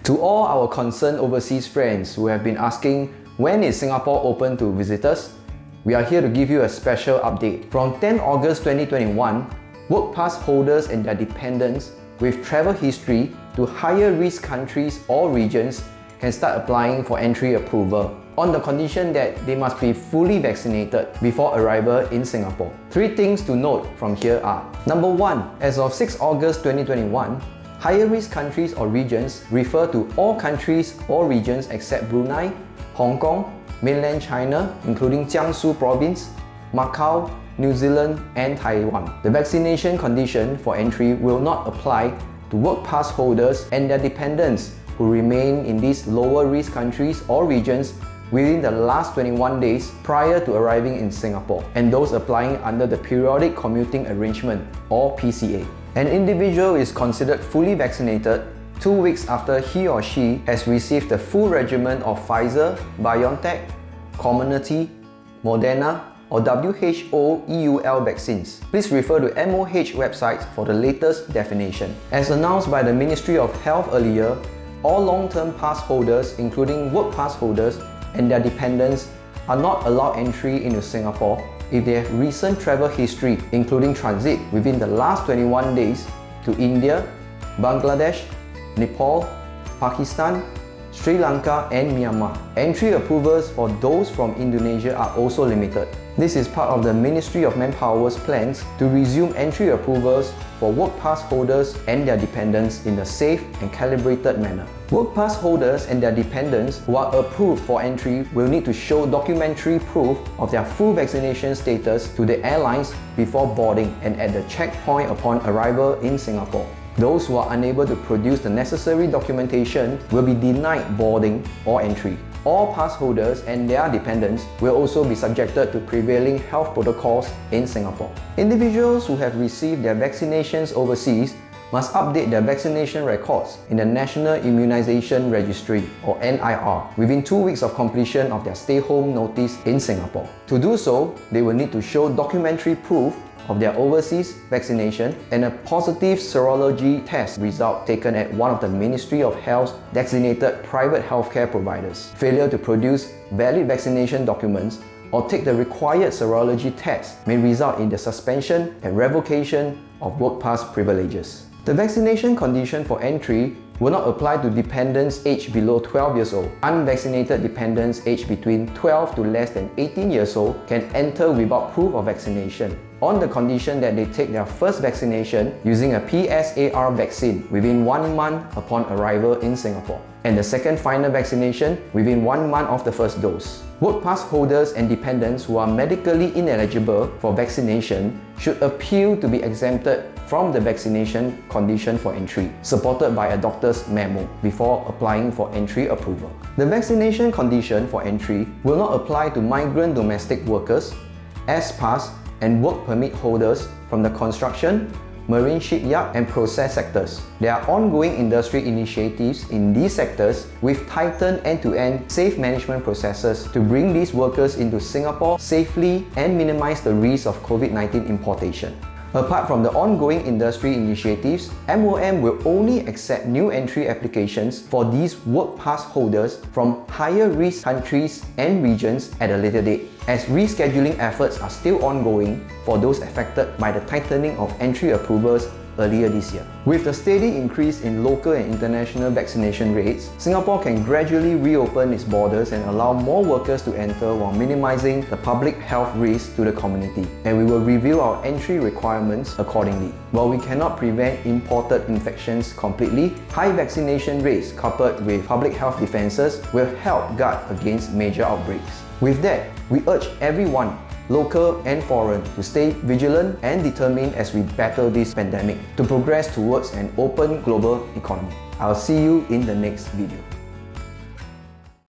To all our concerned overseas friends who have been asking when is Singapore open to visitors, we are here to give you a special update. From 10 August 2021, Work Pass holders and their dependents with travel history to higher risk countries or regions can start applying for entry approval on the condition that they must be fully vaccinated before arrival in Singapore. Three things to note from here are: Number 1, as of 6 August 2021, higher risk countries or regions refer to all countries or regions except Brunei, Hong Kong, mainland China, including Jiangsu province, Macau, New Zealand, and Taiwan. The vaccination condition for entry will not apply to Work Pass holders and their dependents who remain in these lower risk countries or regions within the last 21 days prior to arriving in Singapore, and those applying under the Periodic Commuting Arrangement or PCA. An individual is considered fully vaccinated 2 weeks after he or she has received the full regimen of Pfizer, BioNTech, Comirnaty, Moderna, or WHO EUL vaccines. Please refer to MOH website for the latest definition. As announced by the Ministry of Health earlier, all long-term pass holders, including Work Pass holders and their dependents, are not allowed entry into Singapore if they have recent travel history, including transit within the last 21 days to India, Bangladesh, Nepal, Pakistan, Sri Lanka, and Myanmar. Entry approvals for those from Indonesia are also limited. This is part of the Ministry of Manpower's plans to resume entry approvals for Work Pass holders and their dependents in a safe and calibrated manner. Work Pass holders and their dependents who are approved for entry will need to show documentary proof of their full vaccination status to the airlines before boarding and at the checkpoint upon arrival in Singapore. Those who are unable to produce the necessary documentation will be denied boarding or entry. All pass holders and their dependents will also be subjected to prevailing health protocols in Singapore. Individuals who have received their vaccinations overseas must update their vaccination records in the National Immunization Registry or NIR within 2 weeks of completion of their stay-home notice in Singapore. To do so, they will need to show documentary proof of their overseas vaccination and a positive serology test result taken at one of the Ministry of Health's designated private healthcare providers. Failure to produce valid vaccination documents or take the required serology test may result in the suspension and revocation of Work Pass privileges. The vaccination condition for entry will not apply to dependents aged below 12 years old. Unvaccinated dependents aged between 12 to less than 18 years old can enter without proof of vaccination, on the condition that they take their first vaccination using a PSAR vaccine within 1 month upon arrival in Singapore, and the second final vaccination within 1 month of the first dose. Work Pass holders and dependents who are medically ineligible for vaccination should appeal to be exempted from the vaccination condition for entry, supported by a doctor's memo before applying for entry approval. The vaccination condition for entry will not apply to migrant domestic workers, S-Pass and work permit holders from the construction, marine shipyard and process sectors. There are ongoing industry initiatives in these sectors with tightened end-to-end safe management processes to bring these workers into Singapore safely and minimize the risk of COVID-19 importation. Apart from the ongoing industry initiatives, MOM will only accept new entry applications for these Work Pass holders from higher risk countries and regions at a later date, as rescheduling efforts are still ongoing for those affected by the tightening of entry approvals earlier this year. With the steady increase in local and international vaccination rates, Singapore can gradually reopen its borders and allow more workers to enter while minimizing the public health risk to the community. And we will review our entry requirements accordingly. While we cannot prevent imported infections completely, high vaccination rates coupled with public health defenses will help guard against major outbreaks. With that, we urge everyone, local and foreign, to stay vigilant and determined as we battle this pandemic to progress towards an open global economy. I'll see you in the next video.